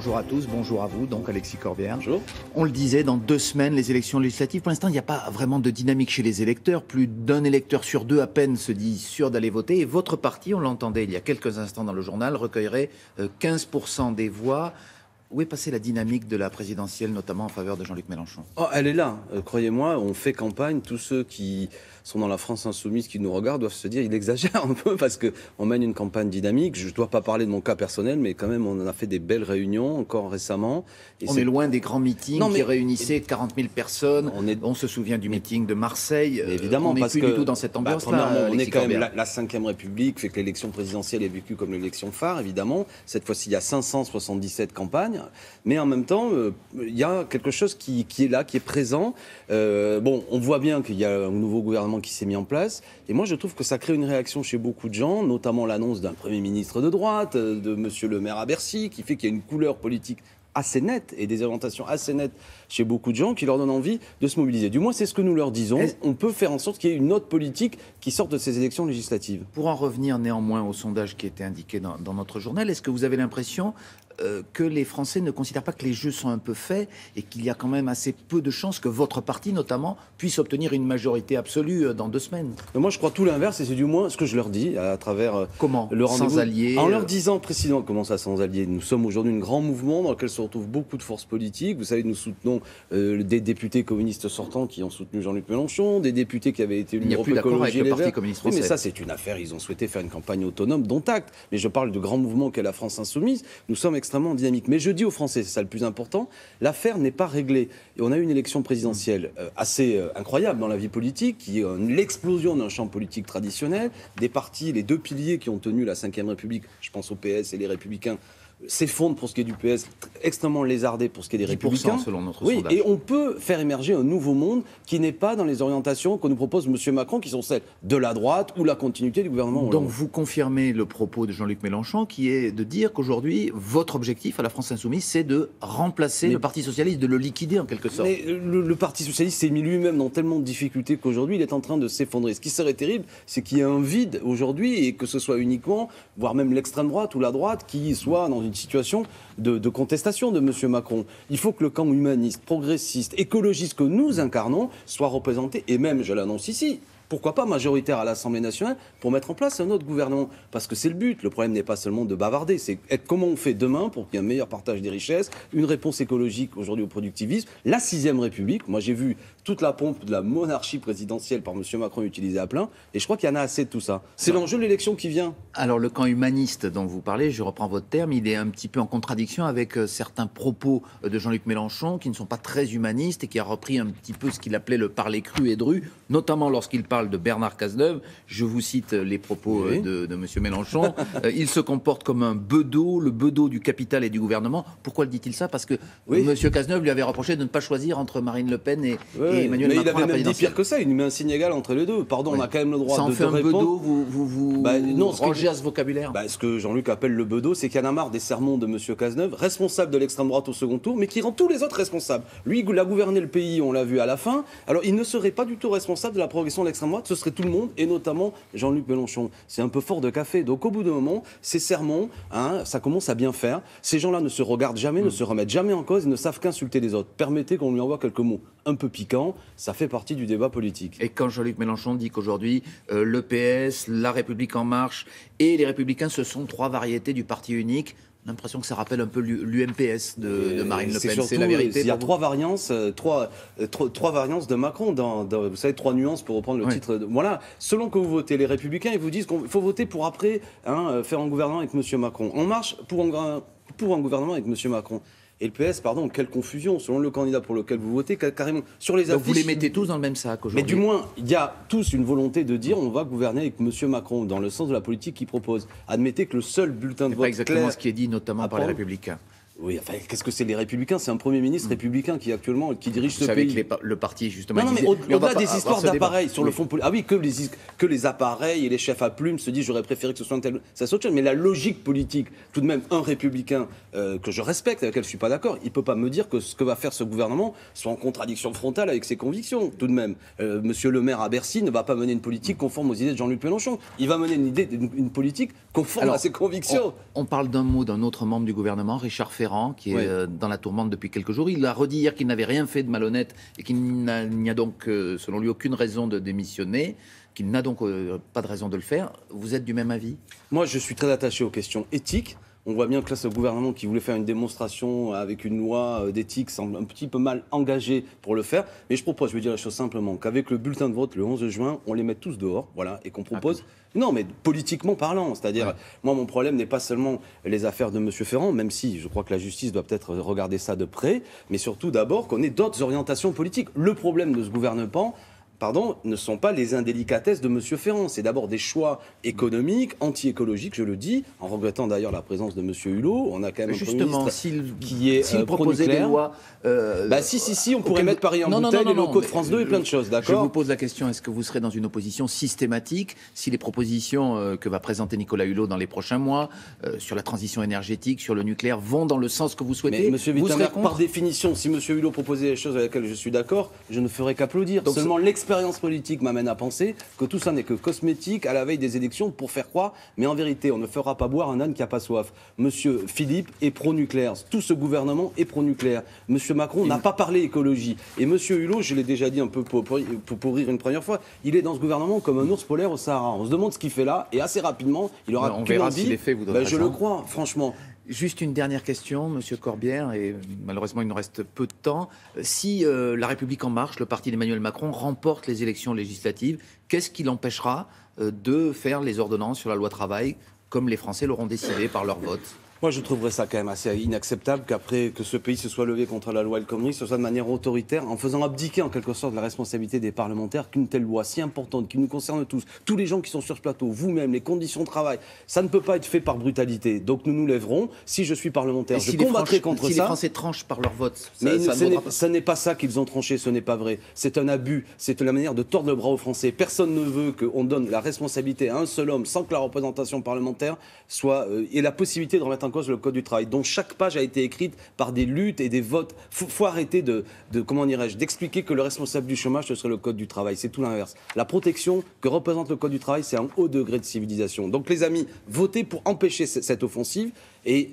bonjour à tous, bonjour à vous, donc Alexis Corbière. Bonjour. On le disait, dans 2 semaines, les élections législatives. Pour l'instant, il n'y a pas vraiment de dynamique chez les électeurs. Plus d'un électeur sur 2 à peine se dit sûr d'aller voter. Et votre parti, on l'entendait il y a quelques instants dans le journal, recueillerait 15% des voix. Où est passée la dynamique de la présidentielle, notamment en faveur de Jean-Luc Mélenchon ? Elle est là, croyez-moi, on fait campagne. Tous ceux qui sont dans la France insoumise, qui nous regardent, doivent se dire il exagère un peu parce qu'on mène une campagne dynamique. Je ne dois pas parler de mon cas personnel, mais quand même, on a fait des belles réunions encore récemment. Et on est loin des grands meetings qui réunissaient 40 000 personnes. On se souvient du meeting de Marseille. Évidemment, on n'est plus du tout dans cette ambiance-là. On est quand même la 5e République, fait que l'élection présidentielle est vécue comme l'élection phare, évidemment. Cette fois-ci, il y a 577 campagnes. Mais en même temps, il y a quelque chose qui est là, qui est présent. On voit bien qu'il y a un nouveau gouvernement qui s'est mis en place. Et moi, je trouve que ça crée une réaction chez beaucoup de gens, notamment l'annonce d'un Premier ministre de droite, de Monsieur le maire à Bercy, qui fait qu'il y a une couleur politique assez nette et des orientations assez nettes chez beaucoup de gens qui leur donnent envie de se mobiliser. Du moins, c'est ce que nous leur disons. On peut faire en sorte qu'il y ait une autre politique qui sorte de ces élections législatives. Pour en revenir néanmoins au sondage qui était indiqué dans notre journal, est-ce que vous avez l'impression que les Français ne considèrent pas que les jeux sont un peu faits et qu'il y a quand même assez peu de chances que votre parti, notamment, puisse obtenir une majorité absolue dans 2 semaines ? Mais moi, je crois tout l'inverse, et c'est du moins ce que je leur dis à travers comment le rendez-vous. Sans alliés En leur disant précisément comment ça, sans alliés. Nous sommes aujourd'hui un grand mouvement dans lequel se retrouvent beaucoup de forces politiques. Vous savez, nous soutenons des députés communistes sortants qui ont soutenu Jean-Luc Mélenchon, des députés qui avaient été élus Europe Écologie Les Verts. Oui, mais ça, c'est une affaire. Ils ont souhaité faire une campagne autonome, dont acte. Mais je parle du grand mouvement qu'est la France insoumise. Nous sommes extrêmement dynamiques. Mais je dis aux Français, c'est ça le plus important, l'affaire n'est pas réglée. Et on a eu une élection présidentielle assez incroyable dans la vie politique, qui est l'explosion d'un champ politique traditionnel, des partis, les 2 piliers qui ont tenu la 5e République, je pense au PS et les Républicains, s'effondrent pour ce qui est du PS, extrêmement lézardés pour ce qui est des Républicains. Selon notre sondage. sondage. Et on peut faire émerger un nouveau monde qui n'est pas dans les orientations que nous propose M. Macron, qui sont celles de la droite ou la continuité du gouvernement Hollande. Donc vous confirmez le propos de Jean-Luc Mélenchon, qui est de dire qu'aujourd'hui, votre objectif à la France Insoumise, c'est de remplacer le Parti Socialiste, de le liquider en quelque sorte. Mais le Parti Socialiste s'est mis lui-même dans tellement de difficultés qu'aujourd'hui, il est en train de s'effondrer. Ce qui serait terrible, c'est qu'il y ait un vide aujourd'hui et que ce soit uniquement, voire même l'extrême droite ou la droite, qui soit dans une situation de contestation de M. Macron. Il faut que le camp humaniste, progressiste, écologiste que nous incarnons soit représenté, et même, je l'annonce ici, pourquoi pas majoritaire à l'Assemblée nationale pour mettre en place un autre gouvernement. Parce que c'est le but. Le problème n'est pas seulement de bavarder, c'est comment on fait demain pour qu'il y ait un meilleur partage des richesses, une réponse écologique aujourd'hui au productivisme. La 6e République, moi j'ai vu toute la pompe de la monarchie présidentielle par M. Macron utilisée à plein, et je crois qu'il y en a assez de tout ça. C'est l'enjeu de l'élection qui vient. Alors le camp humaniste dont vous parlez, je reprends votre terme, il est un petit peu en contradiction avec certains propos de Jean-Luc Mélenchon qui ne sont pas très humanistes et qui a repris un petit peu ce qu'il appelait le parler cru et dru, notamment lorsqu'il parle de Bernard Cazeneuve. Je vous cite les propos de M. Mélenchon. Il se comporte comme un bedeau, le bedeau du capital et du gouvernement. Pourquoi le dit-il ça ? Parce que M. Cazeneuve lui avait reproché de ne pas choisir entre Marine Le Pen et Emmanuel Macron. Mais il avait même dit pire que ça, il lui met un signe égal entre les deux. Pardon, on a quand même le droit de répondre. Ça en fait un bedeau, vous rangez à ce vocabulaire ? Ce que Jean-Luc appelle le bedeau, c'est qu'il y en a marre des sermons de M. Cazeneuve, responsable de l'extrême droite au second tour, mais qui rend tous les autres responsables. Lui, il a gouverné le pays, on l'a vu à la fin. Alors, il ne serait pas du tout responsable de la progression de l'extrême droite, ce serait tout le monde, et notamment Jean-Luc Mélenchon. C'est un peu fort de café. Donc, au bout d'un moment, ces sermons, ça commence à bien faire. Ces gens-là ne se regardent jamais, ne se remettent jamais en cause, ils ne savent qu'insulter les autres. Permettez qu'on lui envoie quelques mots un peu piquants, ça fait partie du débat politique. Et quand Jean-Luc Mélenchon dit qu'aujourd'hui, le PS, la République En Marche et les Républicains, ce sont 3 variétés du parti unique, l'impression que ça rappelle un peu l'UMPS de Marine Le Pen. C'est la vérité. Il y a 3 variances, trois variances de Macron. Vous savez, 3 nuances pour reprendre le titre. Voilà. Selon que vous votez, les Républicains, ils vous disent qu'il faut voter pour après faire un gouvernement avec M. Macron. En Marche pour un gouvernement avec M. Macron. Et le PS, pardon, quelle confusion, selon le candidat pour lequel vous votez, carrément, sur les affiches... Donc vous les mettez tous dans le même sac aujourd'hui. Mais du moins, il y a tous une volonté de dire on va gouverner avec M. Macron, dans le sens de la politique qu'il propose. Admettez que le seul bulletin de vote clair... C'est pas exactement ce qui est dit, notamment par les Républicains. Oui, enfin, qu'est-ce que c'est les Républicains ? C'est un Premier ministre républicain qui dirige ce pays. Avec le parti, justement. Non, mais au-delà des histoires d'appareils sur le fond politique. Ah oui, que les appareils et les chefs à plumes se disent j'aurais préféré que ce soit un tel. Ça c'est autre chose. Mais la logique politique, tout de même, un républicain que je respecte, avec lequel je suis pas d'accord, il peut pas me dire que ce que va faire ce gouvernement soit en contradiction frontale avec ses convictions. Tout de même, Monsieur le maire à Bercy ne va pas mener une politique conforme aux idées de Jean-Luc Mélenchon. Il va mener une politique conforme à ses convictions. On parle d'un autre membre du gouvernement, Richard Ferrand. Ferrand, qui est dans la tourmente depuis quelques jours. Il a redit hier qu'il n'avait rien fait de malhonnête et qu'il n'y a donc, selon lui, aucune raison de démissionner, qu'il n'a donc pas de raison de le faire. Vous êtes du même avis? Moi, je suis très attaché aux questions éthiques. On voit bien que là, ce gouvernement qui voulait faire une démonstration avec une loi d'éthique semble un petit peu mal engagé pour le faire. Mais je propose, je vais dire la chose simplement, qu'avec le bulletin de vote le 11 juin, on les mette tous dehors, voilà, et qu'on propose... Non, mais politiquement parlant, c'est-à-dire, moi, mon problème n'est pas seulement les affaires de M. Ferrand, même si je crois que la justice doit peut-être regarder ça de près, mais surtout d'abord qu'on ait d'autres orientations politiques. Le problème de ce gouvernement, ne sont pas les indélicatesses de M. Ferrand. C'est d'abord des choix économiques, anti-écologiques, je le dis, en regrettant d'ailleurs la présence de M. Hulot. On a quand même un Premier ministre qui est proposait des lois... si, on pourrait mettre Paris en bouteille, les locaux de France 2 et plein de choses, d'accord ? Je vous pose la question, est-ce que vous serez dans une opposition systématique si les propositions que va présenter Nicolas Hulot dans les prochains mois, sur la transition énergétique, sur le nucléaire, vont dans le sens que vous souhaitez? Mais M. Wittemer, par définition, si M. Hulot proposait des choses avec lesquelles je suis d'accord, je ne ferais qu'applaudir. Donc seulement l'expérience politique m'amène à penser que tout ça n'est que cosmétique à la veille des élections pour faire croire, mais en vérité, on ne fera pas boire un âne qui n'a pas soif. Monsieur Philippe est pro-nucléaire, tout ce gouvernement est pro-nucléaire. Monsieur Macron n'a pas parlé écologie. Et Monsieur Hulot, je l'ai déjà dit un peu pour rire une première fois, il est dans ce gouvernement comme un ours polaire au Sahara. On se demande ce qu'il fait là, et assez rapidement, il aura on verra s'il est fait, vous donnerez je le crois, franchement. Juste une dernière question, Monsieur Corbière, et malheureusement il nous reste peu de temps. Si La République En Marche, le parti d'Emmanuel Macron, remporte les élections législatives, qu'est-ce qui l'empêchera de faire les ordonnances sur la loi travail comme les Français l'auront décidé par leur vote? Moi, je trouverais ça quand même assez inacceptable qu'après que ce pays se soit levé contre la loi El Khomri, ce soit de manière autoritaire, en faisant abdiquer en quelque sorte la responsabilité des parlementaires, qu'une telle loi si importante, qui nous concerne tous les gens qui sont sur ce plateau, vous-même, les conditions de travail, ça ne peut pas être fait par brutalité. Donc nous nous lèverons. Si je suis parlementaire, je combattrai contre ça. Si les Français tranchent par leur vote, mais ce n'est pas ça qu'ils ont tranché, ce n'est pas vrai. C'est un abus, c'est la manière de tordre le bras aux Français. Personne ne veut qu'on donne la responsabilité à un seul homme sans que la représentation parlementaire ait la possibilité de remettre en cause le Code du travail, dont chaque page a été écrite par des luttes et des votes. Faut arrêter d'expliquer que le responsable du chômage, ce serait le Code du travail. C'est tout l'inverse. La protection que représente le Code du travail, c'est un haut degré de civilisation. Donc les amis, votez pour empêcher cette offensive. Et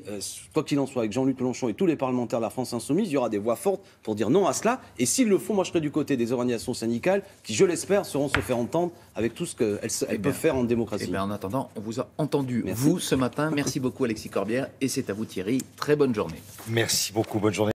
quoi qu'il en soit, avec Jean-Luc Mélenchon et tous les parlementaires de la France Insoumise, il y aura des voix fortes pour dire non à cela. Et s'ils le font, moi je serai du côté des organisations syndicales qui, je l'espère, sauront se faire entendre avec tout ce qu'elles peuvent faire en démocratie. Et bien, en attendant, on vous a entendu, vous, ce matin. Merci beaucoup Alexis Corbière. Et c'est à vous Thierry. Très bonne journée. Merci beaucoup, bonne journée.